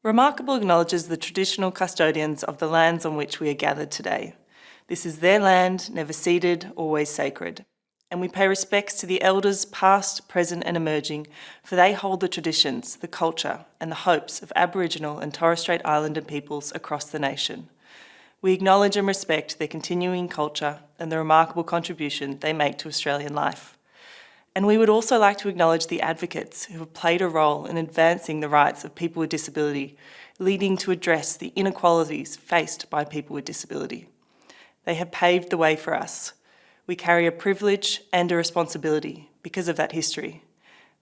Remarkable acknowledges the traditional custodians of the lands on which we are gathered today. This is their land, never ceded, always sacred. And we pay respects to the elders past, present and emerging, for they hold the traditions, the culture and the hopes of Aboriginal and Torres Strait Islander peoples across the nation. We acknowledge and respect their continuing culture and the remarkable contribution they make to Australian life. And we would also like to acknowledge the advocates who have played a role in advancing the rights of people with disability, leading to address the inequalities faced by people with disability. They have paved the way for us. We carry a privilege and a responsibility because of that history.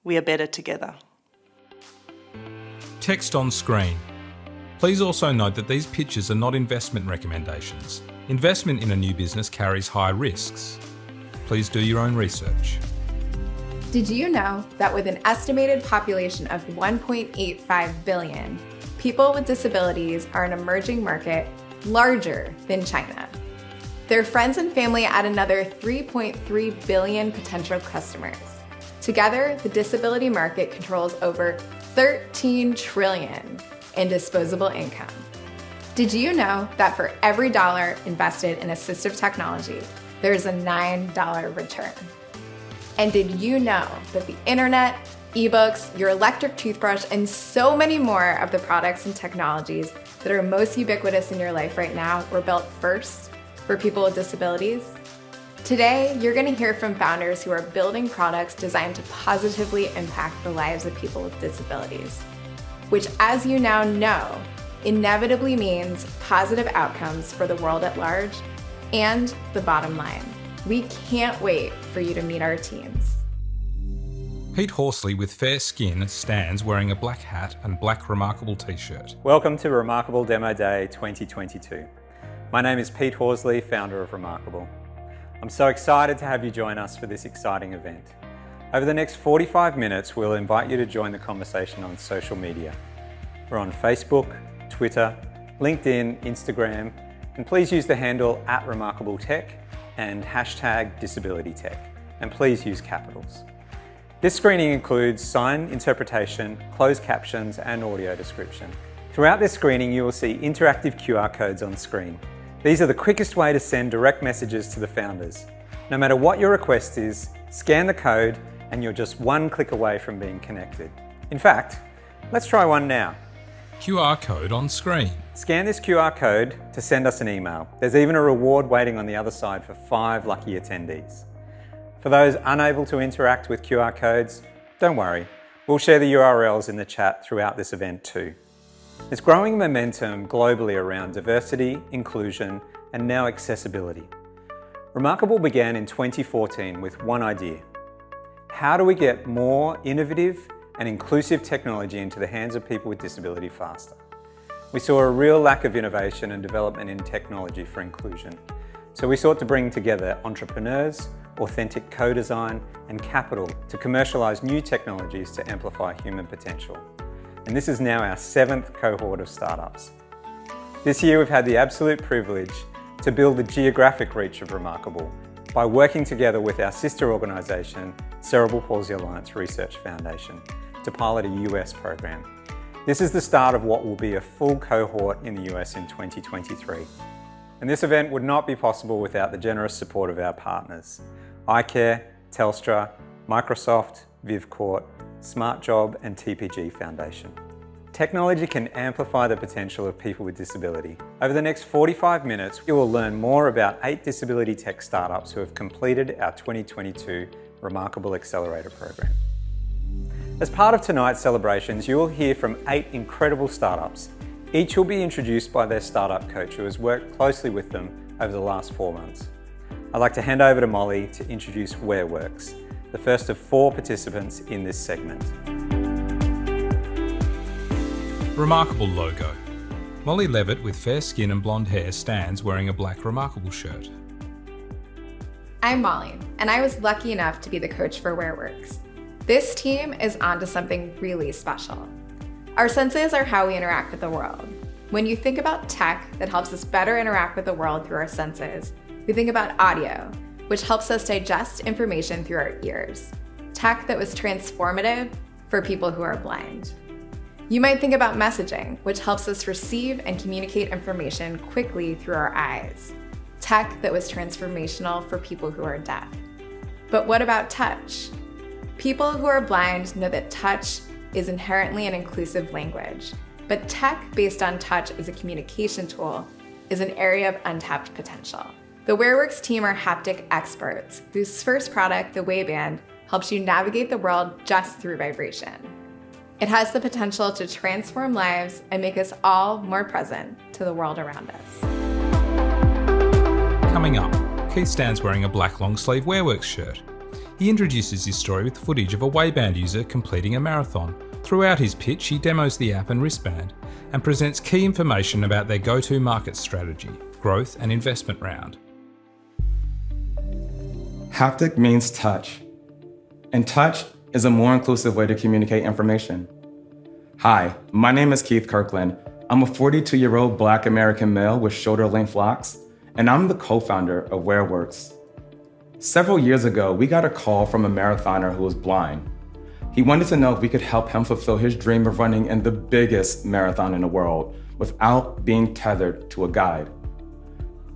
We are better together. Text on screen. Please also note that these pictures are not investment recommendations. Investment in a new business carries high risks. Please do your own research. Did you know that with an estimated population of 1.85 billion, people with disabilities are an emerging market larger than China? Their friends and family add another 3.3 billion potential customers. Together, the disability market controls over 13 trillion in disposable income. Did you know that for every dollar invested in assistive technology, there's a $9 return? And did you know that the internet, ebooks, your electric toothbrush, and so many more of the products and technologies that are most ubiquitous in your life right now were built first for people with disabilities? Today, you're going to hear from founders who are building products designed to positively impact the lives of people with disabilities, which, as you now know, inevitably means positive outcomes for the world at large and the bottom line. We can't wait for you to meet our teams. Pete Horsley with fair skin stands wearing a black hat and black Remarkable t-shirt. Welcome to Remarkable Demo Day 2022. My name is Pete Horsley, founder of Remarkable. I'm so excited to have you join us for this exciting event. Over the next 45 minutes, we'll invite you to join the conversation on social media. We're on Facebook, Twitter, LinkedIn, Instagram, and please use the handle @RemarkableTech and #DisabilityTech, and please use capitals. This screening includes sign interpretation, closed captions, and audio description. Throughout this screening, you will see interactive QR codes on screen. These are the quickest way to send direct messages to the founders. No matter what your request is, scan the code and you're just one click away from being connected. In fact, let's try one now. QR code on screen. Scan this QR code to send us an email. There's even a reward waiting on the other side for 5 lucky attendees. For those unable to interact with QR codes, don't worry. We'll share the URLs in the chat throughout this event too. There's growing momentum globally around diversity, inclusion, and now accessibility. Remarkable began in 2014 with one idea. How do we get more innovative and inclusive technology into the hands of people with disability faster? We saw a real lack of innovation and development in technology for inclusion. So we sought to bring together entrepreneurs, authentic co-design, and capital to commercialise new technologies to amplify human potential. And this is now our 7th cohort of startups. This year we've had the absolute privilege to build the geographic reach of Remarkable by working together with our sister organisation, Cerebral Palsy Alliance Research Foundation, to pilot a US program. This is the start of what will be a full cohort in the US in 2023. And this event would not be possible without the generous support of our partners, iCare, Telstra, Microsoft, VivCourt, SmartJob and TPG Foundation. Technology can amplify the potential of people with disability. Over the next 45 minutes, you will learn more about 8 disability tech startups who have completed our 2022 Remarkable Accelerator program. As part of tonight's celebrations, you will hear from 8 incredible startups. Each will be introduced by their startup coach who has worked closely with them over the last 4 months. I'd like to hand over to Molly to introduce WhereWorks, the first of 4 participants in this segment. Remarkable logo. Molly Levitt with fair skin and blonde hair stands wearing a black Remarkable shirt. I'm Molly, and I was lucky enough to be the coach for WhereWorks. This team is onto something really special. Our senses are how we interact with the world. When you think about tech that helps us better interact with the world through our senses, we think about audio, which helps us digest information through our ears. Tech that was transformative for people who are blind. You might think about messaging, which helps us receive and communicate information quickly through our eyes. Tech that was transformational for people who are deaf. But what about touch? People who are blind know that touch is inherently an inclusive language, but tech based on touch as a communication tool is an area of untapped potential. The WearWorks team are haptic experts, whose first product, the Wayband, helps you navigate the world just through vibration. It has the potential to transform lives and make us all more present to the world around us. Coming up, Keith stands wearing a black long-sleeve WearWorks shirt. He introduces his story with footage of a Wayband user completing a marathon. Throughout his pitch, he demos the app and wristband and presents key information about their go-to market strategy, growth and investment round. Haptic means touch, and touch is a more inclusive way to communicate information. Hi, my name is Keith Kirkland. I'm a 42-year-old Black American male with shoulder-length locks, and I'm the co-founder of WearWorks. Several years ago, we got a call from a marathoner who was blind. He wanted to know if we could help him fulfill his dream of running in the biggest marathon in the world without being tethered to a guide.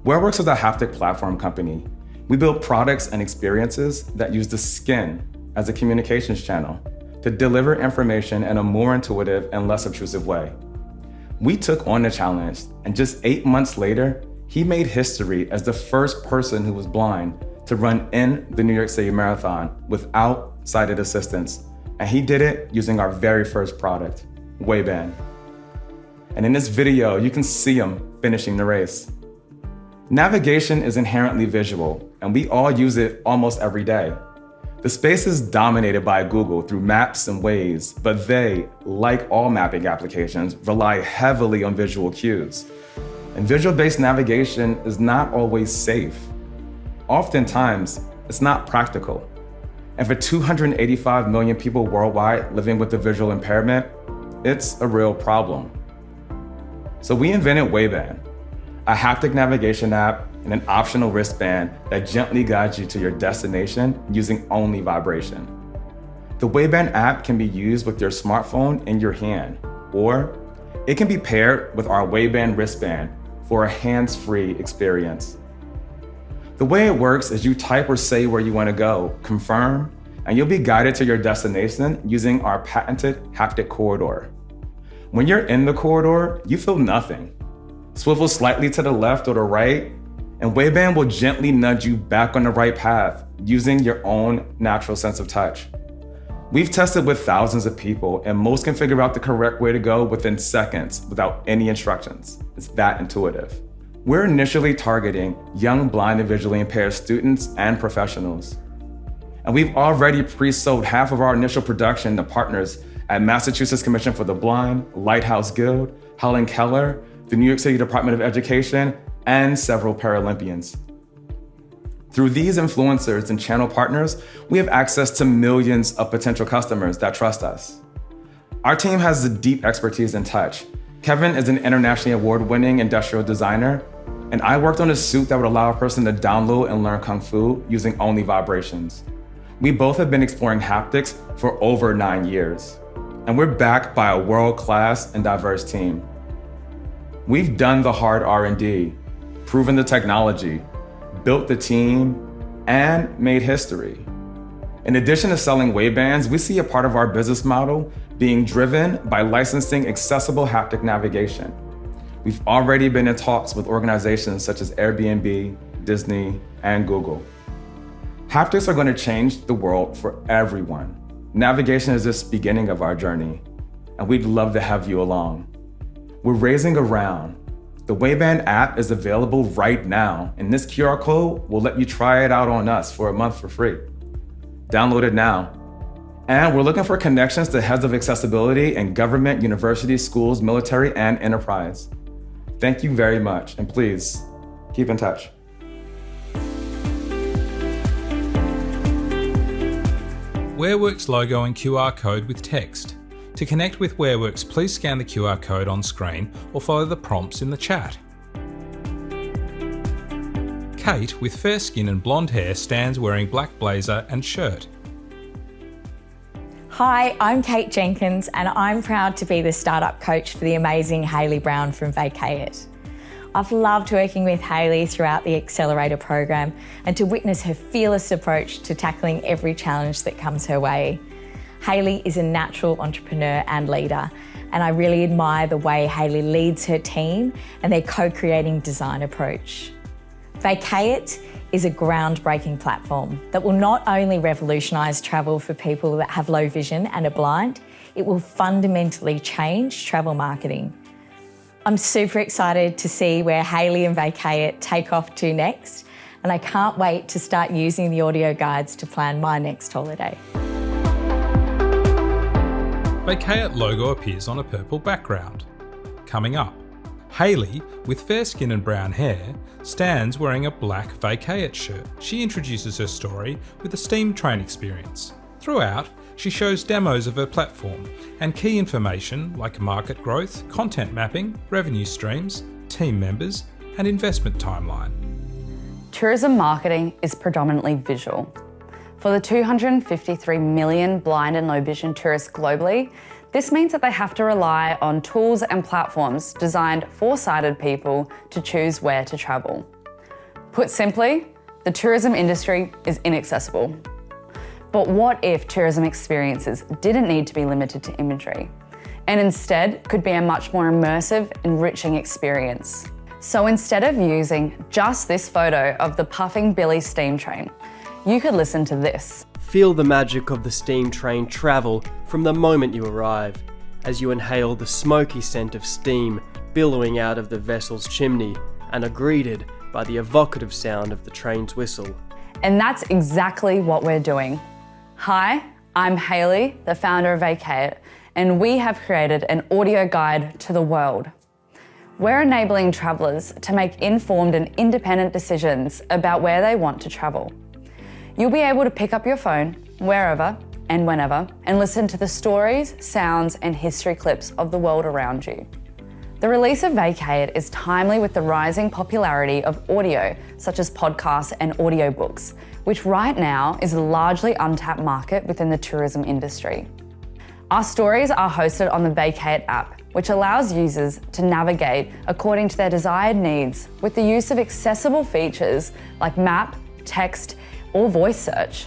WearWorks is a haptic platform company. We build products and experiences that use the skin as a communications channel to deliver information in a more intuitive and less obtrusive way. We took on the challenge, and just 8 months later, he made history as the first person who was blind to run in the New York City Marathon without sighted assistance. And he did it using our very first product, Wayband. And in this video, you can see him finishing the race. Navigation is inherently visual, and we all use it almost every day. The space is dominated by Google through Maps and Waze, but they, like all mapping applications, rely heavily on visual cues. And visual-based navigation is not always safe. Oftentimes, it's not practical. And for 285 million people worldwide living with a visual impairment, it's a real problem. So we invented Wayband, a haptic navigation app and an optional wristband that gently guides you to your destination using only vibration. The Wayband app can be used with your smartphone in your hand, or it can be paired with our Wayband wristband for a hands-free experience. The way it works is you type or say where you want to go, confirm, and you'll be guided to your destination using our patented haptic corridor. When you're in the corridor, you feel nothing. Swivel slightly to the left or the right, and Wayband will gently nudge you back on the right path using your own natural sense of touch. We've tested with thousands of people, and most can figure out the correct way to go within seconds without any instructions. It's that intuitive. We're initially targeting young blind and visually impaired students and professionals. And we've already pre-sold half of our initial production to partners at Massachusetts Commission for the Blind, Lighthouse Guild, Helen Keller, the New York City Department of Education, and several Paralympians. Through these influencers and channel partners, we have access to millions of potential customers that trust us. Our team has a deep expertise in touch. Kevin is an internationally award-winning industrial designer, and I worked on a suit that would allow a person to download and learn Kung Fu using only vibrations. We both have been exploring haptics for over 9 years, and we're backed by a world-class and diverse team. We've done the hard R&D, proven the technology, built the team, and made history. In addition to selling Waybands, we see a part of our business model being driven by licensing accessible haptic navigation. We've already been in talks with organizations such as Airbnb, Disney, and Google. Haptics are going to change the world for everyone. Navigation is just the beginning of our journey, and we'd love to have you along. We're raising a round. The Wayband app is available right now, and this QR code will let you try it out on us for a month for free. Download it now. And we're looking for connections to heads of accessibility in government, universities, schools, military, and enterprise. Thank you very much, and please keep in touch. WearWorks logo and QR code with text. To connect with WearWorks, please scan the QR code on screen or follow the prompts in the chat. Kate, with fair skin and blonde hair, stands wearing black blazer and shirt. Hi, I'm Kate Jenkins and I'm proud to be the startup coach for the amazing Hayley Brown from Vacay. I've loved working with Hayley throughout the Accelerator program and to witness her fearless approach to tackling every challenge that comes her way. Hayley is a natural entrepreneur and leader, and I really admire the way Hayley leads her team and their co-creating design approach. Vacay is a groundbreaking platform that will not only revolutionise travel for people that have low vision and are blind, it will fundamentally change travel marketing. I'm super excited to see where Hayley and Vacay take off to next, and I can't wait to start using the audio guides to plan my next holiday. Vacay logo appears on a purple background. Coming up, Hayley, with fair skin and brown hair, stands wearing a black Vacay shirt. She introduces her story with a steam train experience. Throughout, she shows demos of her platform and key information like market growth, content mapping, revenue streams, team members, and investment timeline. Tourism marketing is predominantly visual. For the 253 million blind and low vision tourists globally, this means that they have to rely on tools and platforms designed for sighted people to choose where to travel. Put simply, the tourism industry is inaccessible. But what if tourism experiences didn't need to be limited to imagery, and instead could be a much more immersive, enriching experience? So instead of using just this photo of the puffing Billy steam train, you could listen to this. Feel the magic of the steam train travel from the moment you arrive, as you inhale the smoky scent of steam billowing out of the vessel's chimney and are greeted by the evocative sound of the train's whistle. And that's exactly what we're doing. Hi, I'm Hayley, the founder of Vacay, and we have created an audio guide to the world. We're enabling travellers to make informed and independent decisions about where they want to travel. You'll be able to pick up your phone wherever and whenever and listen to the stories, sounds, and history clips of the world around you. The release of Vacay is timely with the rising popularity of audio, such as podcasts and audiobooks, which right now is a largely untapped market within the tourism industry. Our stories are hosted on the Vacay app, which allows users to navigate according to their desired needs with the use of accessible features like map, text, or voice search.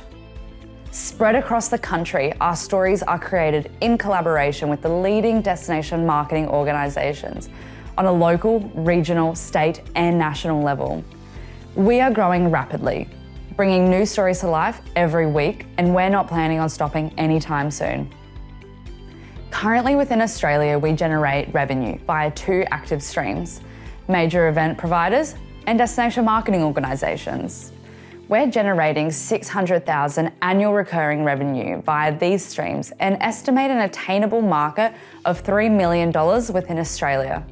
Spread across the country, our stories are created in collaboration with the leading destination marketing organisations on a local, regional, state, and national level. We are growing rapidly, bringing new stories to life every week, and we're not planning on stopping anytime soon. Currently within Australia, we generate revenue via 2 active streams: major event providers and destination marketing organisations. We're generating 600,000 annual recurring revenue via these streams and estimate an attainable market of $3 million within Australia.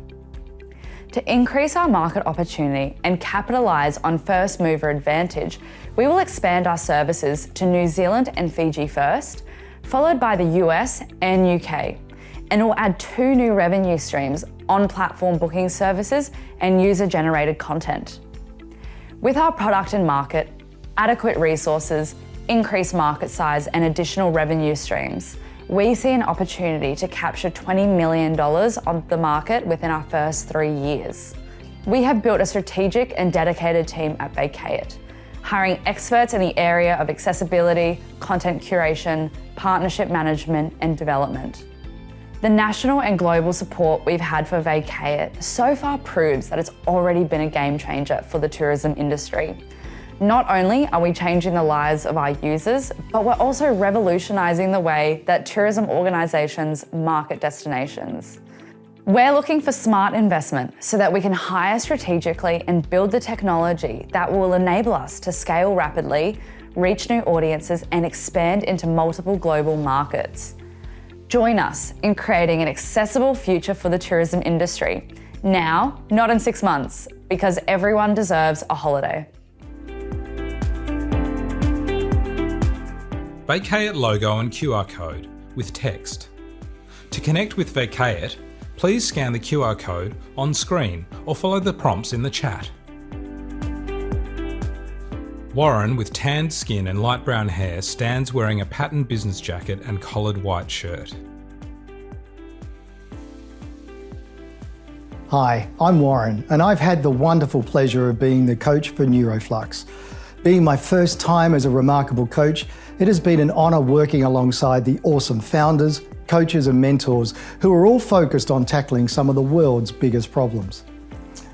To increase our market opportunity and capitalise on first mover advantage, we will expand our services to New Zealand and Fiji first, followed by the US and UK, and we'll add 2 new revenue streams: on-platform booking services and user-generated content. With our product and market, adequate resources, increased market size, and additional revenue streams, we see an opportunity to capture $20 million on the market within our first 3 years. We have built a strategic and dedicated team at Vacay, hiring experts in the area of accessibility, content curation, partnership management, and development. The national and global support we've had for Vacay so far proves that it's already been a game changer for the tourism industry. Not only are we changing the lives of our users, but we're also revolutionising the way that tourism organisations market destinations. We're looking for smart investment so that we can hire strategically and build the technology that will enable us to scale rapidly, reach new audiences, and expand into multiple global markets. Join us in creating an accessible future for the tourism industry. Now, not in 6 months, because everyone deserves a holiday. Vacay logo and QR code with text. To connect with Vacay, please scan the QR code on screen or follow the prompts in the chat. Warren, with tanned skin and light brown hair, stands wearing a patterned business jacket and collared white shirt. Hi, I'm Warren, and I've had the wonderful pleasure of being the coach for Neuroflux. Being my first time as a Remarkable coach, it has been an honour working alongside the awesome founders, coaches and mentors who are all focused on tackling some of the world's biggest problems.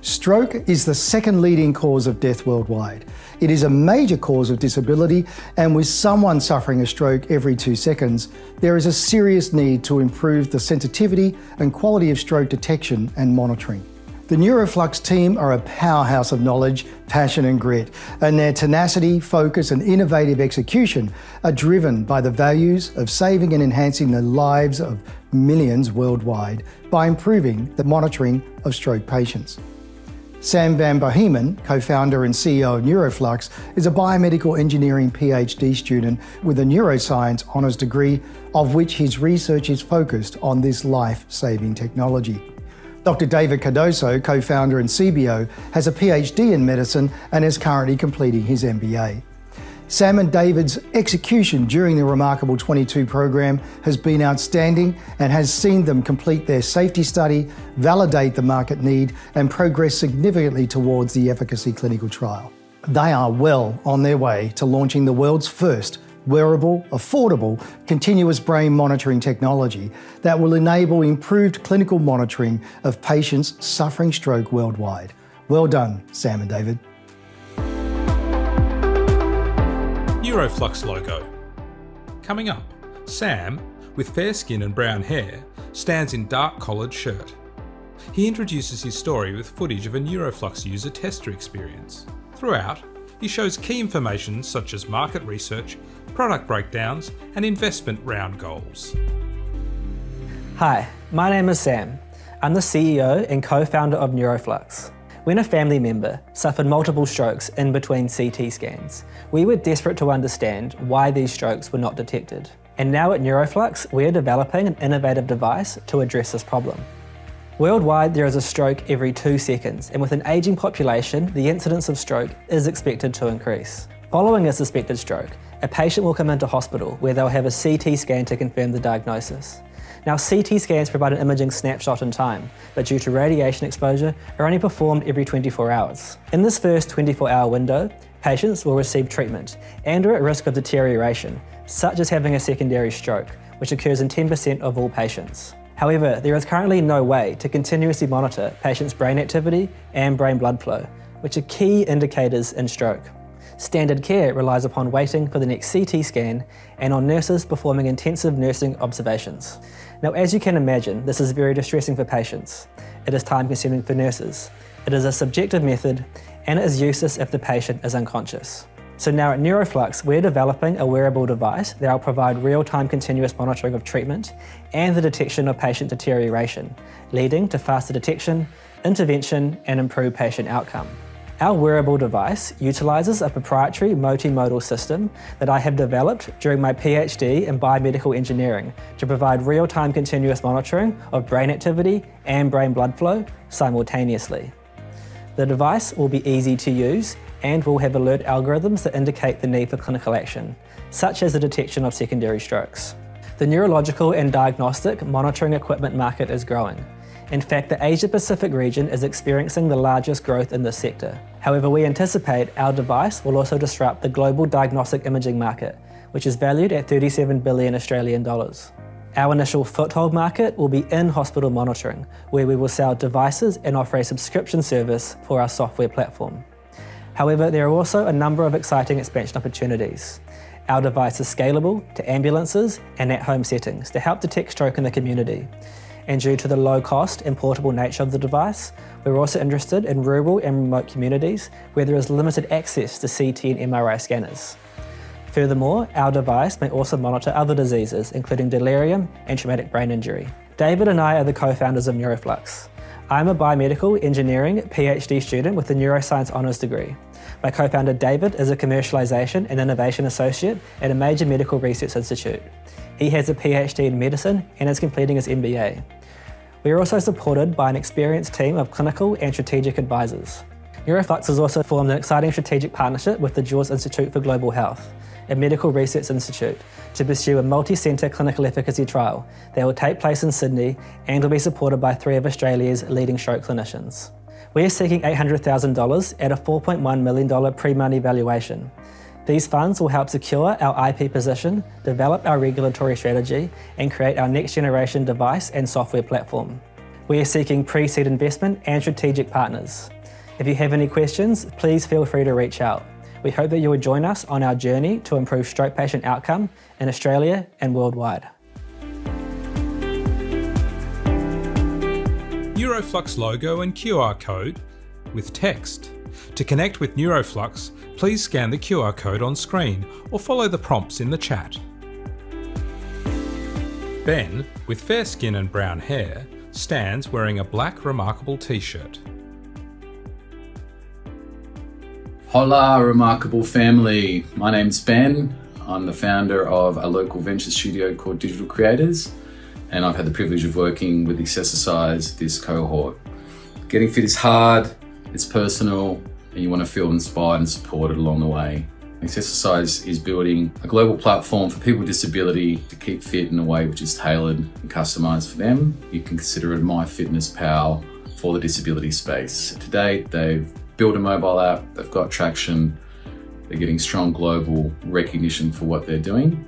Stroke is the second leading cause of death worldwide. It is a major cause of disability, and with someone suffering a stroke every 2 seconds, there is a serious need to improve the sensitivity and quality of stroke detection and monitoring. The Neuroflux team are a powerhouse of knowledge, passion and grit, and their tenacity, focus and innovative execution are driven by the values of saving and enhancing the lives of millions worldwide by improving the monitoring of stroke patients. Sam van Bohemen, co-founder and CEO of Neuroflux, is a biomedical engineering PhD student with a neuroscience honours degree, of which his research is focused on this life-saving technology. Dr. David Cardoso, co-founder and CBO, has a PhD in medicine and is currently completing his MBA. Sam and David's execution during the Remarkable 22 program has been outstanding and has seen them complete their safety study, validate the market need, and progress significantly towards the efficacy clinical trial. They are well on their way to launching the world's first wearable, affordable, continuous brain monitoring technology that will enable improved clinical monitoring of patients suffering stroke worldwide. Well done, Sam and David. Neuroflux logo. Coming up, Sam, with fair skin and brown hair, stands in dark collared shirt. He introduces his story with footage of a Neuroflux user tester experience. Throughout, he shows key information such as market research, product breakdowns, and investment round goals. Hi, my name is Sam. I'm the CEO and co-founder of Neuroflux. When a family member suffered multiple strokes in between CT scans, we were desperate to understand why these strokes were not detected. And now at Neuroflux, we are developing an innovative device to address this problem. Worldwide, there is a stroke every 2 seconds, and with an ageing population, the incidence of stroke is expected to increase. Following a suspected stroke, a patient will come into hospital where they'll have a CT scan to confirm the diagnosis. Now, CT scans provide an imaging snapshot in time, but due to radiation exposure, are only performed every 24 hours. In this first 24-hour window, patients will receive treatment and are at risk of deterioration, such as having a secondary stroke, which occurs in 10% of all patients. However, there is currently no way to continuously monitor patients' brain activity and brain blood flow, which are key indicators in stroke. Standard care relies upon waiting for the next CT scan and on nurses performing intensive nursing observations. Now, as you can imagine, this is very distressing for patients. It is time-consuming for nurses. It is a subjective method, and it is useless if the patient is unconscious. So now at Neuroflux, we're developing a wearable device that will provide real-time continuous monitoring of treatment and the detection of patient deterioration, leading to faster detection, intervention, and improved patient outcome. Our wearable device utilises a proprietary multimodal system that I have developed during my PhD in biomedical engineering to provide real-time continuous monitoring of brain activity and brain blood flow simultaneously. The device will be easy to use and will have alert algorithms that indicate the need for clinical action, such as the detection of secondary strokes. The neurological and diagnostic monitoring equipment market is growing. In fact, the Asia-Pacific region is experiencing the largest growth in this sector. However, we anticipate our device will also disrupt the global diagnostic imaging market, which is valued at 37 billion Australian dollars. Our initial foothold market will be in-hospital monitoring, where we will sell devices and offer a subscription service for our software platform. However, there are also a number of exciting expansion opportunities. Our device is scalable to ambulances and at-home settings to help detect stroke in the community. And due to the low cost and portable nature of the device, we're also interested in rural and remote communities where there is limited access to CT and MRI scanners. Furthermore, our device may also monitor other diseases, including delirium and traumatic brain injury. David and I are the co-founders of Neuroflux. I'm a biomedical engineering PhD student with a neuroscience honours degree. My co-founder David is a commercialisation and innovation associate at a major medical research institute. He has a PhD in medicine and is completing his MBA. We are also supported by an experienced team of clinical and strategic advisors. Neuroflux has also formed an exciting strategic partnership with the Jaws Institute for Global Health, a medical research institute, to pursue a multi-centre clinical efficacy trial that will take place in Sydney and will be supported by 3 of Australia's leading stroke clinicians. We are seeking $800,000 at a $4.1 million pre-money valuation. These funds will help secure our IP position, develop our regulatory strategy, and create our next generation device and software platform. We are seeking pre-seed investment and strategic partners. If you have any questions, please feel free to reach out. We hope that you will join us on our journey to improve stroke patient outcome in Australia and worldwide. Neuroflux logo and QR code with text. To connect with Neuroflux, please scan the QR code on screen or follow the prompts in the chat. Ben, with fair skin and brown hair, stands wearing a black Remarkable t-shirt. Hola, Remarkable family. My name's Ben. I'm the founder of a local venture studio called Digital Creators, and I've had the privilege of working with Excessize, this cohort. Getting fit is hard, it's personal, and you want to feel inspired and supported along the way. Excessize is building a global platform for people with disability to keep fit in a way which is tailored and customized for them. You can consider it MyFitnessPal for the disability space. To date, they've built a mobile app, they've got traction, they're getting strong global recognition for what they're doing,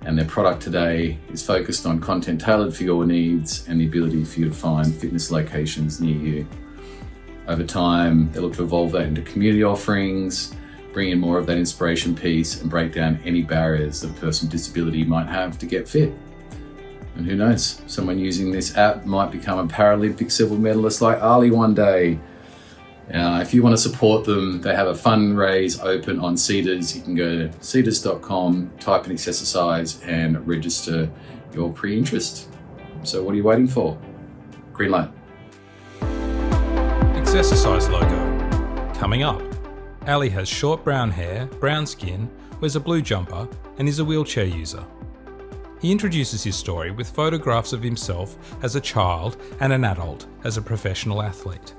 and their product today is focused on content tailored for your needs and the ability for you to find fitness locations near you. Over time, they look to evolve that into community offerings, bring in more of that inspiration piece and break down any barriers that a person with disability might have to get fit. And who knows, someone using this app might become a Paralympic silver medalist like Ali one day. If you want to support them, they have a fundraise open on Cedars. You can go to cedars.com, type in Excessize and register your pre-interest. So what are you waiting for? Green light. Excessize logo. Coming up, Ali has short brown hair, brown skin, wears a blue jumper and is a wheelchair user. He introduces his story with photographs of himself as a child and an adult as a professional athlete.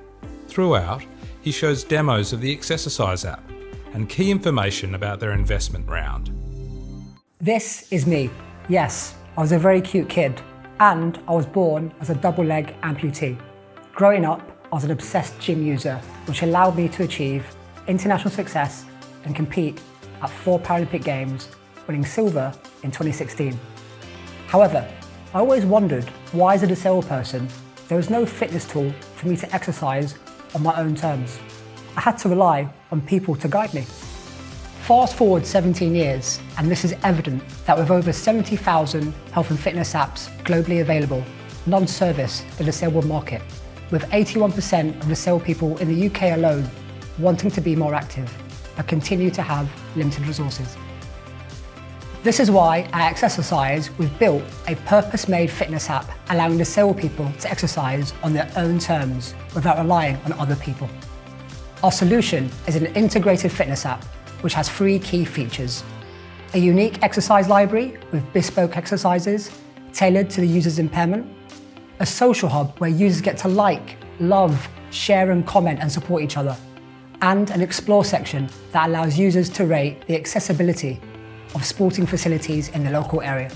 Throughout, he shows demos of the Excessize app and key information about their investment round. This is me. Yes, I was a very cute kid, and I was born as a double leg amputee. Growing up, I was an obsessed gym user, which allowed me to achieve international success and compete at 4 Paralympic Games, winning silver in 2016. However, I always wondered why, as a disabled person, there was no fitness tool for me to exercise on my own terms. I had to rely on people to guide me. Fast forward 17 years, and this is evident that with over 70,000 health and fitness apps globally available, none service the disabled market, with 81% of disabled people in the UK alone wanting to be more active, but continue to have limited resources. This is why at Excessize we've built a purpose-made fitness app allowing disabled people to exercise on their own terms without relying on other people. Our solution is an integrated fitness app which has 3 key features: a unique exercise library with bespoke exercises tailored to the user's impairment, a social hub where users get to like, love, share and comment and support each other, and an explore section that allows users to rate the accessibility of sporting facilities in the local area.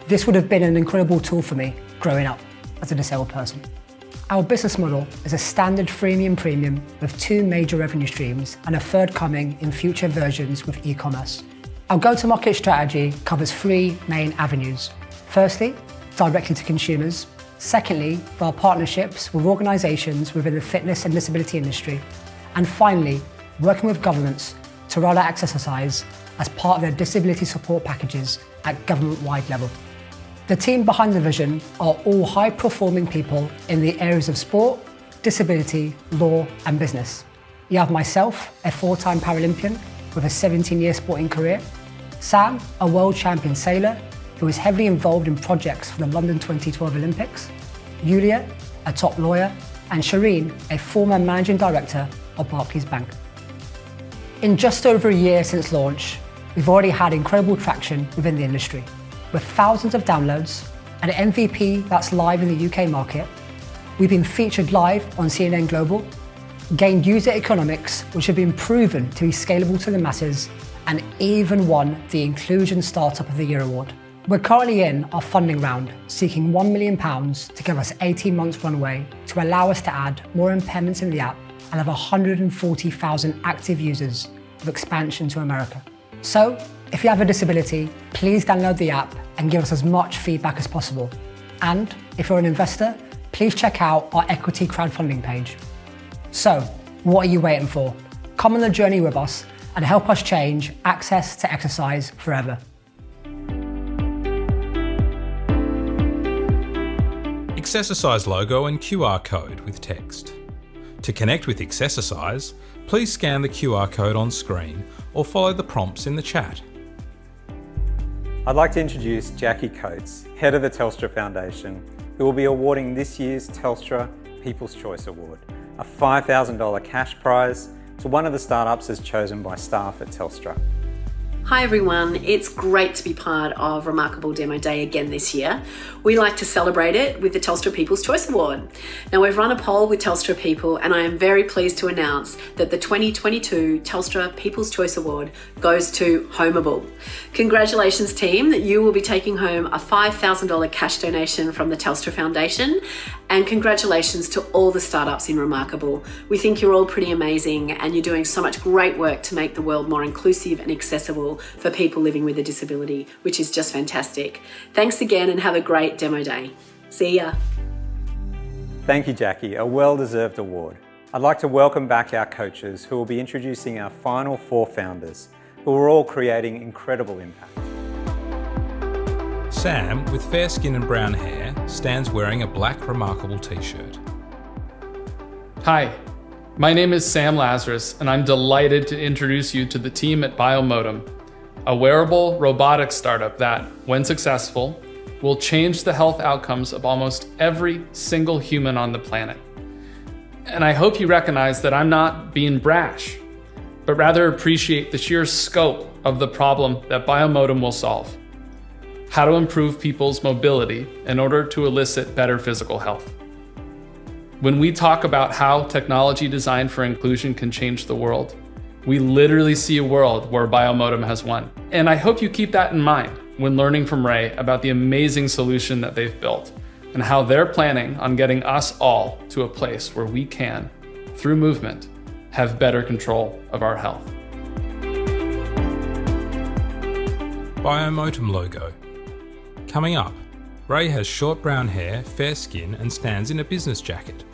This would have been an incredible tool for me growing up as a disabled person. Our business model is a standard freemium premium with 2 major revenue streams and a third coming in future versions with e-commerce. Our go-to-market strategy covers 3 main avenues. Firstly, directly to consumers. Secondly, via partnerships with organisations within the fitness and disability industry. And finally, working with governments to roll out Excessize as part of their disability support packages at government-wide level. The team behind the vision are all high-performing people in the areas of sport, disability, law and business. You have myself, a 4-time Paralympian with a 17-year sporting career, Sam, a world champion sailor who is heavily involved in projects for the London 2012 Olympics, Yulia, a top lawyer, and Shireen, a former managing director of Barclays Bank. In just over a year since launch, we've already had incredible traction within the industry, with thousands of downloads, an MVP that's live in the UK market. We've been featured live on CNN Global, gained user economics which have been proven to be scalable to the masses, and even won the Inclusion Startup of the Year award. We're currently in our funding round, seeking £1 million to give us 18 months runway to allow us to add more impairments in the app and have 140,000 active users with expansion to America. So, if you have a disability, please download the app and give us as much feedback as possible. And if you're an investor, please check out our equity crowdfunding page. So, what are you waiting for? Come on the journey with us and help us change access to exercise forever. Excessize logo and QR code with text. To connect with Excessize, please scan the QR code on screen or follow the prompts in the chat. I'd like to introduce Jackie Coates, head of the Telstra Foundation, who will be awarding this year's Telstra People's Choice Award, a $5,000 cash prize to one of the startups as chosen by staff at Telstra. Hi everyone, it's great to be part of Remarkable Demo Day again this year. We like to celebrate it with the Telstra People's Choice Award. Now we've run a poll with Telstra people and I am very pleased to announce that the 2022 Telstra People's Choice Award goes to Homeable. Congratulations team, you will be taking home a $5,000 cash donation from the Telstra Foundation, and congratulations to all the startups in Remarkable. We think you're all pretty amazing and you're doing so much great work to make the world more inclusive and accessible for people living with a disability, which is just fantastic. Thanks again and have a great demo day. See ya. Thank you, Jackie, a well-deserved award. I'd like to welcome back our coaches who will be introducing our final 4 founders, who are all creating incredible impact. Sam, with fair skin and brown hair, stands wearing a black Remarkable t-shirt. Hi, my name is Sam Lazarus, and I'm delighted to introduce you to the team at Biomotm, a wearable robotics startup that, when successful, will change the health outcomes of almost every single human on the planet. And I hope you recognize that I'm not being brash, but rather appreciate the sheer scope of the problem that Biomotm will solve: how to improve people's mobility in order to elicit better physical health. When we talk about how technology designed for inclusion can change the world, we literally see a world where Biomotm has won. And I hope you keep that in mind when learning from Ray about the amazing solution that they've built and how they're planning on getting us all to a place where we can, through movement, have better control of our health. Biomotm logo. Coming up, Ray has short brown hair, fair skin and stands in a business jacket.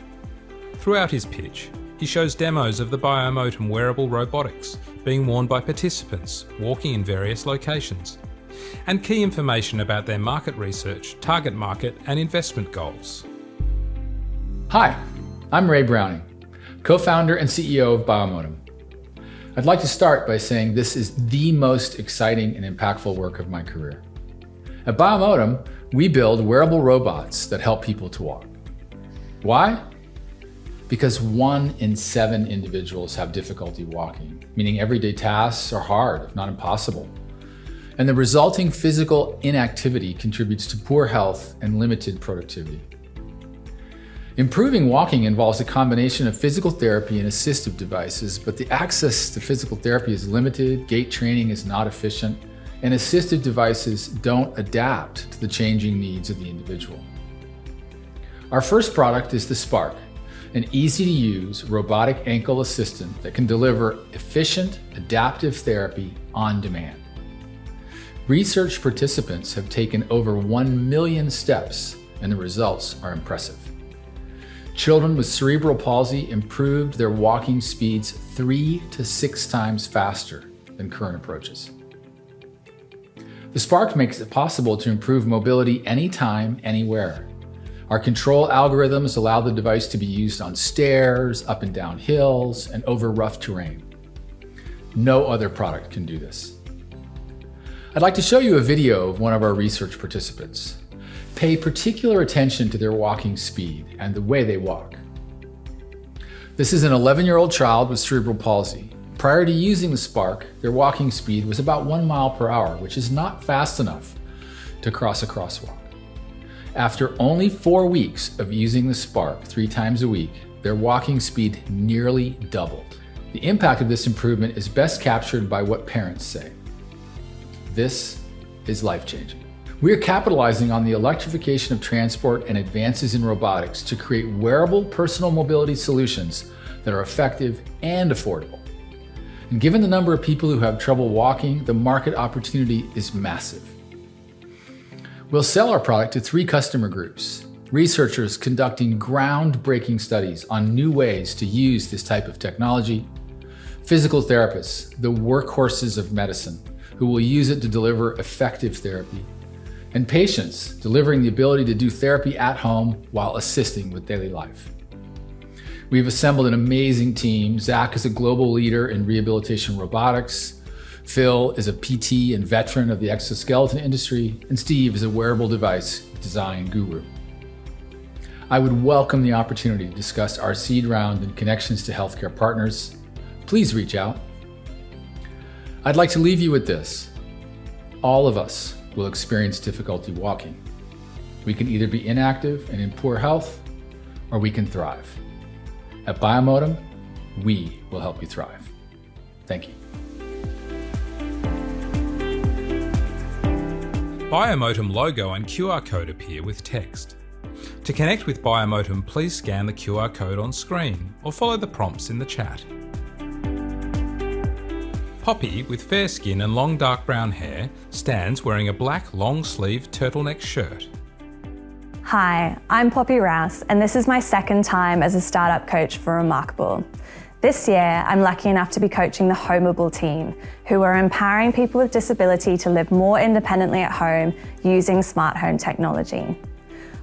Throughout his pitch, he shows demos of the Biomotm wearable robotics being worn by participants walking in various locations, and key information about their market research, target market and investment goals. Hi, I'm Ray Browning, co-founder and CEO of Biomotm. I'd like to start by saying this is the most exciting and impactful work of my career. At Biomotm, we build wearable robots that help people to walk. Why? Because 1 in 7 individuals have difficulty walking, meaning everyday tasks are hard, if not impossible. And the resulting physical inactivity contributes to poor health and limited productivity. Improving walking involves a combination of physical therapy and assistive devices, but the access to physical therapy is limited, gait training is not efficient, and assistive devices don't adapt to the changing needs of the individual. Our first product is the Spark, an easy-to-use robotic ankle assistant that can deliver efficient, adaptive therapy on demand. Research participants have taken over 1 million steps, and the results are impressive. Children with cerebral palsy improved their walking speeds 3 to 6 times faster than current approaches. The Spark makes it possible to improve mobility anytime, anywhere. Our control algorithms allow the device to be used on stairs, up and down hills, and over rough terrain. No other product can do this. I'd like to show you a video of one of our research participants. Pay particular attention to their walking speed and the way they walk. This is an 11-year-old child with cerebral palsy. Prior to using the Spark, their walking speed was about 1 mile per hour, which is not fast enough to cross a crosswalk. After only 4 weeks of using the Spark 3 times a week, their walking speed nearly doubled. The impact of this improvement is best captured by what parents say. This is life-changing. We are capitalizing on the electrification of transport and advances in robotics to create wearable personal mobility solutions that are effective and affordable. And given the number of people who have trouble walking, the market opportunity is massive. We'll sell our product to 3 customer groups: researchers conducting groundbreaking studies on new ways to use this type of technology, physical therapists, the workhorses of medicine, who will use it to deliver effective therapy, and patients delivering the ability to do therapy at home while assisting with daily life. We've assembled an amazing team. Zach is a global leader in rehabilitation robotics. Phil is a PT and veteran of the exoskeleton industry, and Steve is a wearable device design guru. I would welcome the opportunity to discuss our seed round and connections to healthcare partners. Please reach out. I'd like to leave you with this. All of us will experience difficulty walking. We can either be inactive and in poor health, or we can thrive. At Biomotm, we will help you thrive. Thank you. Biomotm logo and QR code appear with text. To connect with Biomotm, please scan the QR code on screen or follow the prompts in the chat. Poppy, with fair skin and long dark brown hair, stands wearing a black long-sleeved turtleneck shirt. Hi, I'm Poppy Rouse, and this is my second time as a startup coach for Remarkable. This year, I'm lucky enough to be coaching the Homeable team, who are empowering people with disability to live more independently at home using smart home technology.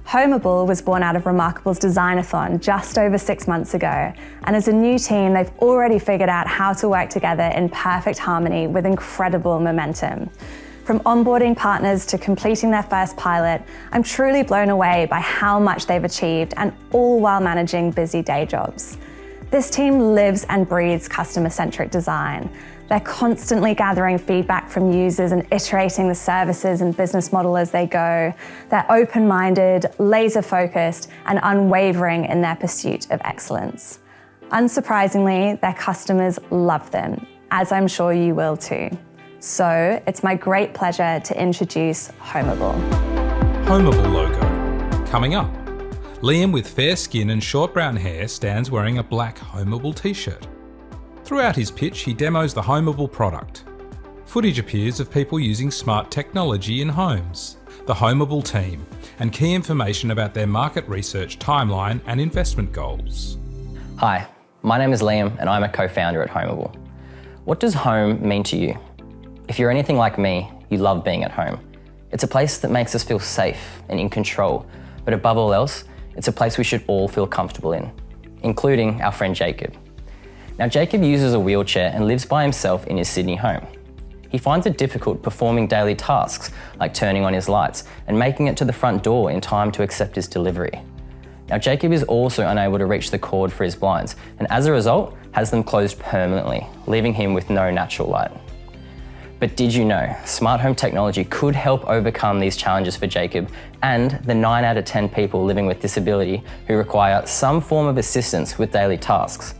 Homeable was born out of Remarkable's Designathon just over 6 months ago, and as a new team, they've already figured out how to work together in perfect harmony with incredible momentum. From onboarding partners to completing their first pilot, I'm truly blown away by how much they've achieved, and all while managing busy day jobs. This team lives and breathes customer-centric design. They're constantly gathering feedback from users and iterating the services and business model as they go. They're open-minded, laser-focused, and unwavering in their pursuit of excellence. Unsurprisingly, their customers love them, as I'm sure you will too. So it's my great pleasure to introduce Homeable. Homeable logo. Coming up, Liam with fair skin and short brown hair stands wearing a black Homeable t-shirt. Throughout his pitch, he demos the Homeable product. Footage appears of people using smart technology in homes, the Homeable team, and key information about their market research timeline and investment goals. Hi, my name is Liam and I'm a co-founder at Homeable. What does home mean to you? If you're anything like me, you love being at home. It's a place that makes us feel safe and in control, but above all else, it's a place we should all feel comfortable in, including our friend Jacob. Now, Jacob uses a wheelchair and lives by himself in his Sydney home. He finds it difficult performing daily tasks like turning on his lights and making it to the front door in time to accept his delivery. Now, Jacob is also unable to reach the cord for his blinds, and as a result, has them closed permanently, leaving him with no natural light. But did you know, smart home technology could help overcome these challenges for Jacob and the 9 out of 10 people living with disability who require some form of assistance with daily tasks?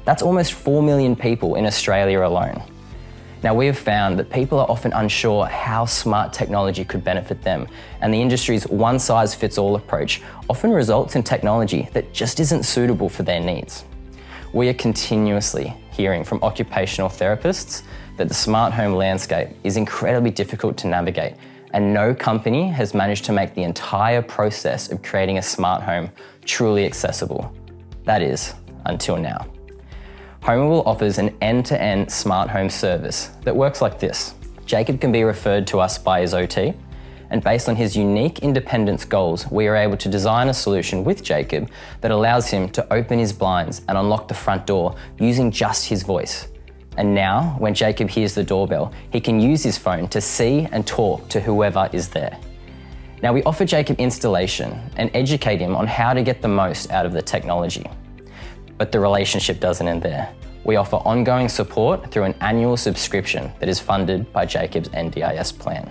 That's almost 4 million people in Australia alone. Now, we have found that people are often unsure how smart technology could benefit them, and the industry's one-size-fits-all approach often results in technology that just isn't suitable for their needs. We are continuously hearing from occupational therapists that the smart home landscape is incredibly difficult to navigate, and no company has managed to make the entire process of creating a smart home truly accessible. That is, until now. Homeable offers an end-to-end smart home service that works like this. Jacob can be referred to us by his OT, and based on his unique independence goals, we are able to design a solution with Jacob that allows him to open his blinds and unlock the front door using just his voice. And now, when Jacob hears the doorbell, he can use his phone to see and talk to whoever is there. Now, we offer Jacob installation and educate him on how to get the most out of the technology. But the relationship doesn't end there. We offer ongoing support through an annual subscription that is funded by Jacob's NDIS plan.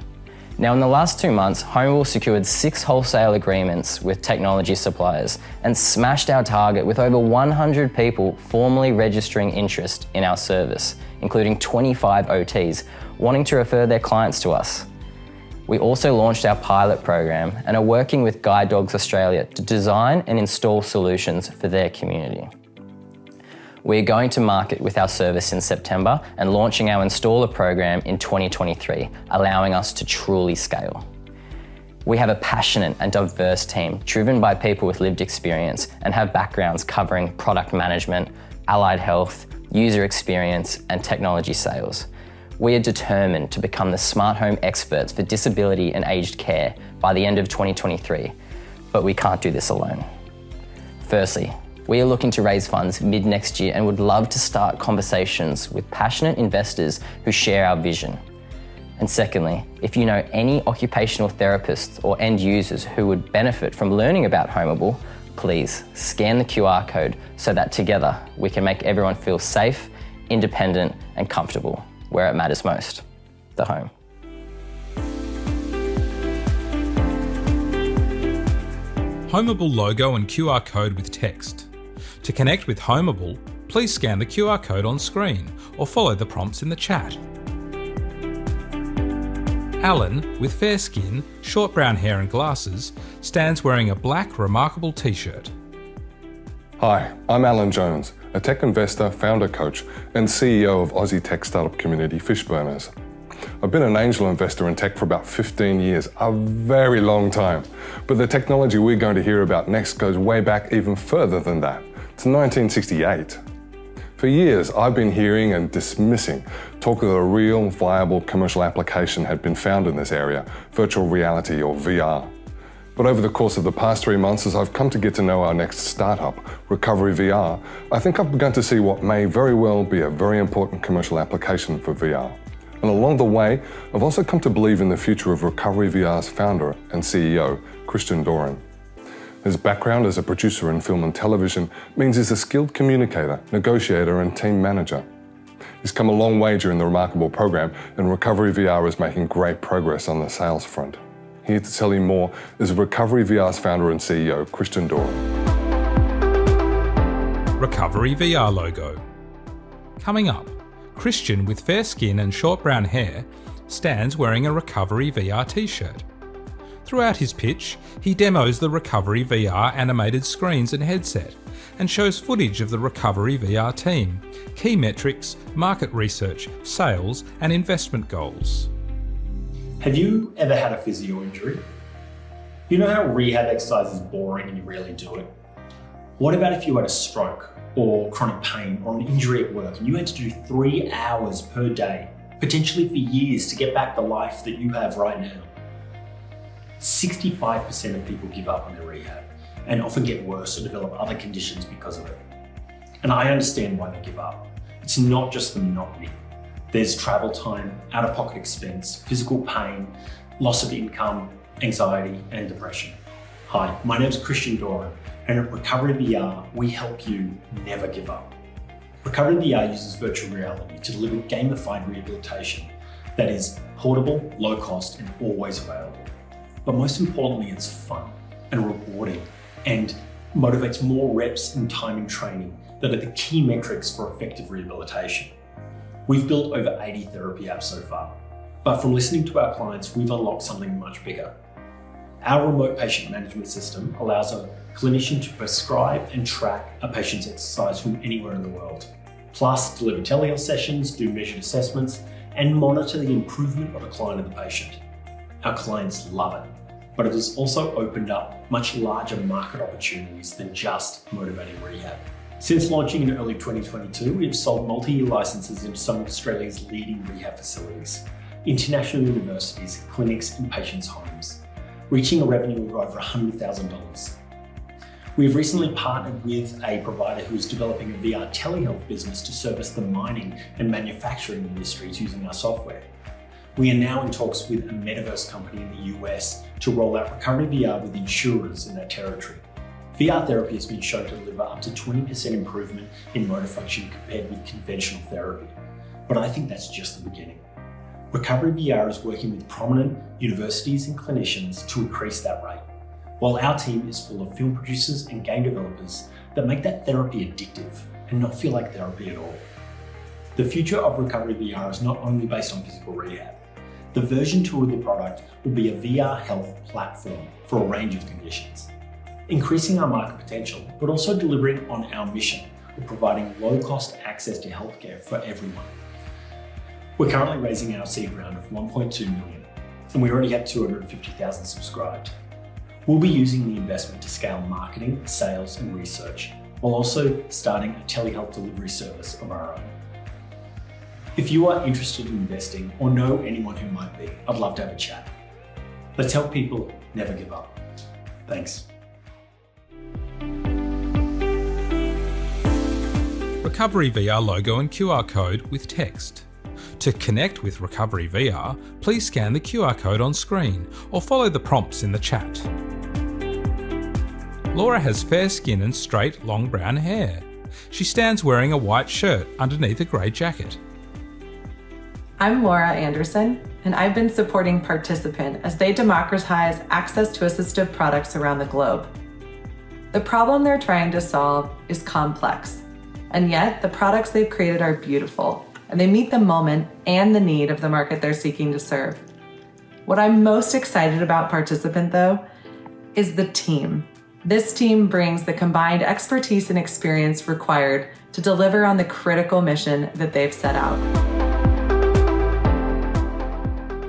Now, in the last 2 months, Homeable secured 6 wholesale agreements with technology suppliers and smashed our target with over 100 people formally registering interest in our service, including 25 OTs wanting to refer their clients to us. We also launched our pilot program and are working with Guide Dogs Australia to design and install solutions for their community. We're going to market with our service in September and launching our installer program in 2023, allowing us to truly scale. We have a passionate and diverse team driven by people with lived experience and have backgrounds covering product management, allied health, user experience, and technology sales. We are determined to become the smart home experts for disability and aged care by the end of 2023, but we can't do this alone. Firstly, we are looking to raise funds mid-next year and would love to start conversations with passionate investors who share our vision. And secondly, if you know any occupational therapists or end users who would benefit from learning about Homeable, please scan the QR code so that together we can make everyone feel safe, independent, and comfortable where it matters most, the home. Homeable logo and QR code with text. To connect with Homeable, please scan the QR code on screen or follow the prompts in the chat. Alan, with fair skin, short brown hair and glasses, stands wearing a black Remarkable t-shirt. Hi, I'm Alan Jones, a tech investor, founder coach, and CEO of Aussie tech startup community Fishburners. I've been an angel investor in tech for about 15 years, a very long time. But the technology we're going to hear about next goes way back even further than that, to 1968. For years, I've been hearing and dismissing talk that a real, viable commercial application had been found in this area, virtual reality or VR. But over the course of the past 3 months, as I've come to get to know our next startup, Recovery VR, I think I've begun to see what may very well be a very important commercial application for VR. And along the way, I've also come to believe in the future of Recovery VR's founder and CEO, Christian Doran. His background as a producer in film and television means he's a skilled communicator, negotiator, and team manager. He's come a long way during the Remarkable program, and Recovery VR is making great progress on the sales front. Here to tell you more is Recovery VR's founder and CEO, Christian Doran. Recovery VR logo. Coming up, Christian, with fair skin and short brown hair, stands wearing a Recovery VR t-shirt. Throughout his pitch, he demos the Recovery VR animated screens and headset and shows footage of the Recovery VR team, key metrics, market research, sales, and investment goals. Have you ever had a physio injury? You know how rehab exercise is boring and you rarely do it? What about if you had a stroke or chronic pain or an injury at work and you had to do 3 hours per day, potentially for years, to get back the life that you have right now? 65% of people give up on their rehab and often get worse or develop other conditions because of it. And I understand why they give up. It's not just the monotony. There's travel time, out-of-pocket expense, physical pain, loss of income, anxiety, and depression. Hi, my name's Christian Doran, and at Recovery VR, we help you never give up. Recovery VR uses virtual reality to deliver gamified rehabilitation that is portable, low cost, and always available. But most importantly, it's fun and rewarding and motivates more reps and time in training that are the key metrics for effective rehabilitation. We've built over 80 therapy apps so far, but from listening to our clients, we've unlocked something much bigger. Our remote patient management system allows a clinician to prescribe and track a patient's exercise from anywhere in the world, plus deliver telehealth sessions, do measured assessments, and monitor the improvement of the client and the patient. Our clients love it, but it has also opened up much larger market opportunities than just motivating rehab. Since launching in early 2022, we have sold multi-year licenses into some of Australia's leading rehab facilities, international universities, clinics, and patients' homes, reaching a revenue of over $100,000. We have recently partnered with a provider who is developing a VR telehealth business to service the mining and manufacturing industries using our software. We are now in talks with a metaverse company in the US to roll out Recovery VR with insurers in that territory. VR therapy has been shown to deliver up to 20% improvement in motor function compared with conventional therapy. But I think that's just the beginning. Recovery VR is working with prominent universities and clinicians to increase that rate, while our team is full of film producers and game developers that make that therapy addictive and not feel like therapy at all. The future of Recovery VR is not only based on physical rehab. The version 2 of the product will be a VR health platform for a range of conditions, increasing our market potential, but also delivering on our mission of providing low-cost access to healthcare for everyone. We're currently raising our seed round of 1.2 million, and we already have 250,000 subscribed. We'll be using the investment to scale marketing, sales, and research, while also starting a telehealth delivery service of our own. If you are interested in investing or know anyone who might be, I'd love to have a chat. Let's help people never give up. Thanks. Recovery VR logo and QR code with text. To connect with Recovery VR, please scan the QR code on screen or follow the prompts in the chat. Laura has fair skin and straight, long brown hair. She stands wearing a white shirt underneath a grey jacket. I'm Laura Anderson, and I've been supporting Participant as they democratize access to assistive products around the globe. The problem they're trying to solve is complex, and yet the products they've created are beautiful, and they meet the moment and the need of the market they're seeking to serve. What I'm most excited about Participant, though, is the team. This team brings the combined expertise and experience required to deliver on the critical mission that they've set out.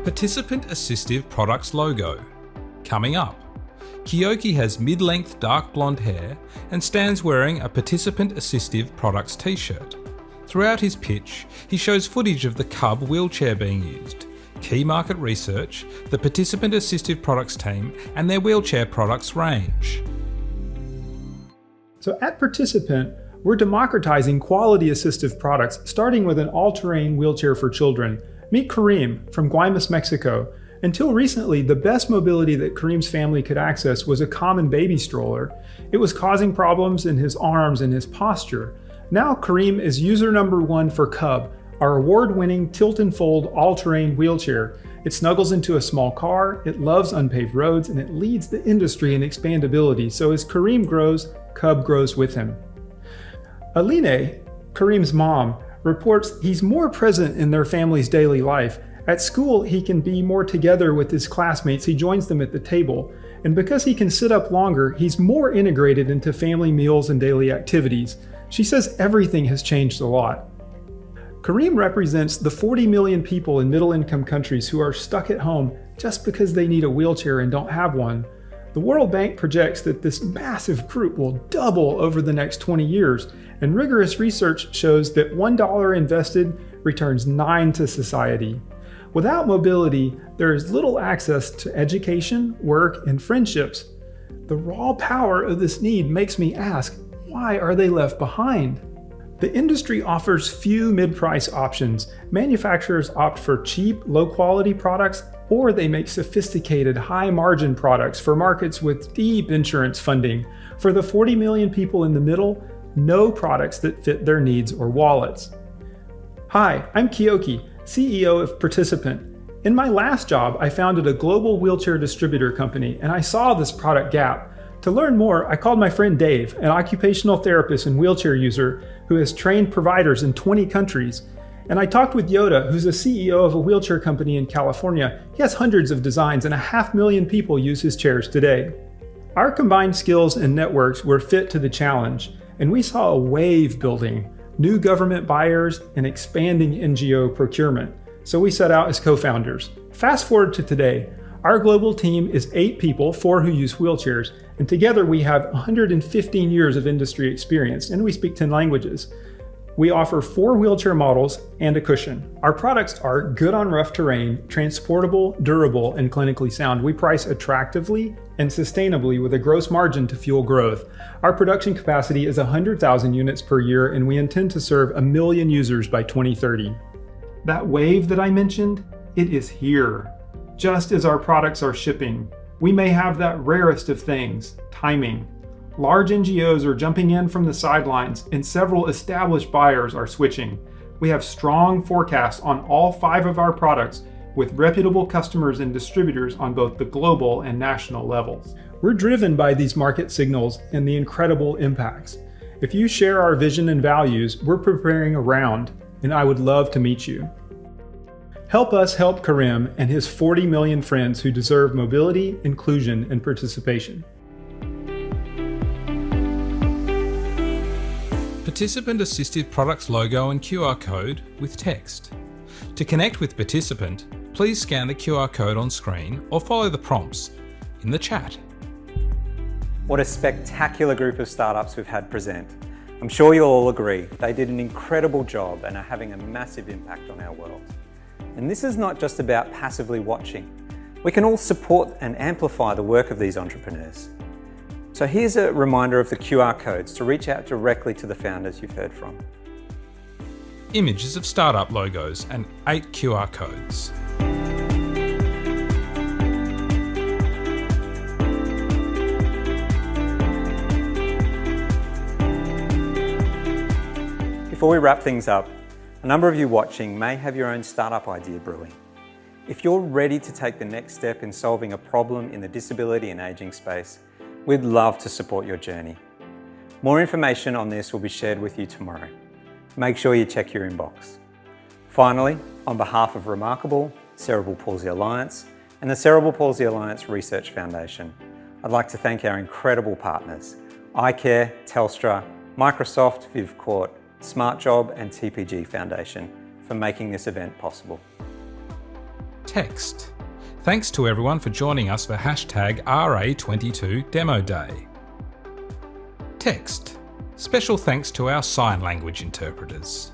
Participant Assistive Products logo. Coming up, Kiyoki has mid-length dark blonde hair and stands wearing a Participant Assistive Products t-shirt. Throughout his pitch, he shows footage of the Cub wheelchair being used, key market research, the Participant Assistive Products team, and their wheelchair products range. So at Participant, we're democratizing quality assistive products, starting with an all-terrain wheelchair for children. Meet Kareem from Guaymas, Mexico. Until recently, the best mobility that Kareem's family could access was a common baby stroller. It was causing problems in his arms and his posture. Now Kareem is user number 1 for Cub, our award-winning tilt and fold all-terrain wheelchair. It snuggles into a small car, it loves unpaved roads, and it leads the industry in expandability. So as Kareem grows, Cub grows with him. Aline, Kareem's mom, reports he's more present in their family's daily life. At school, he can be more together with his classmates. He joins them at the table. And because he can sit up longer, he's more integrated into family meals and daily activities. She says everything has changed a lot. Kareem represents the 40 million people in middle-income countries who are stuck at home just because they need a wheelchair and don't have one. The World Bank projects that this massive group will double over the next 20 years, and rigorous research shows that $1 invested returns 9 to society. Without mobility, there is little access to education, work, and friendships. The raw power of this need makes me ask, why are they left behind? The industry offers few mid-price options. Manufacturers opt for cheap, low-quality products, or they make sophisticated, high-margin products for markets with deep insurance funding. For the 40 million people in the middle, no products that fit their needs or wallets. Hi, I'm Kiyoki, CEO of Participant. In my last job, I founded a global wheelchair distributor company, and I saw this product gap. To learn more, I called my friend Dave, an occupational therapist and wheelchair user who has trained providers in 20 countries. And I talked with Yoda, who's a CEO of a wheelchair company in California. He has hundreds of designs and 500,000 people use his chairs today. Our combined skills and networks were fit to the challenge, and we saw a wave building, new government buyers, and expanding NGO procurement. So we set out as co-founders. Fast forward to today. Our global team is 8 people, 4 who use wheelchairs, and together we have 115 years of industry experience, and we speak 10 languages. We offer 4 wheelchair models and a cushion. Our products are good on rough terrain, transportable, durable, and clinically sound. We price attractively and sustainably with a gross margin to fuel growth. Our production capacity is 100,000 units per year, and we intend to serve 1 million users by 2030. That wave that I mentioned, it is here. Just as our products are shipping, we may have that rarest of things, timing. Large NGOs are jumping in from the sidelines, and several established buyers are switching. We have strong forecasts on all 5 of our products, with reputable customers and distributors on both the global and national levels. We're driven by these market signals and the incredible impacts. If you share our vision and values, we're preparing a round, and I would love to meet you. Help us help Karim and his 40 million friends who deserve mobility, inclusion, and participation. Participant Assistive Products logo and QR code with text. To connect with Participant, please scan the QR code on screen or follow the prompts in the chat. What a spectacular group of startups we've had present. I'm sure you'll all agree, they did an incredible job and are having a massive impact on our world. And this is not just about passively watching. We can all support and amplify the work of these entrepreneurs. So here's a reminder of the QR codes to reach out directly to the founders you've heard from. Images of startup logos and 8 QR codes. Before we wrap things up, a number of you watching may have your own startup idea brewing. If you're ready to take the next step in solving a problem in the disability and aging space, we'd love to support your journey. More information on this will be shared with you tomorrow. Make sure you check your inbox. Finally, on behalf of Remarkable, Cerebral Palsy Alliance, and the Cerebral Palsy Alliance Research Foundation, I'd like to thank our incredible partners, iCare, Telstra, Microsoft, VivCourt, SmartJob and TPG Foundation for making this event possible. Text. Thanks to everyone for joining us for #RA22 Demo Day. Text. Special thanks to our sign language interpreters.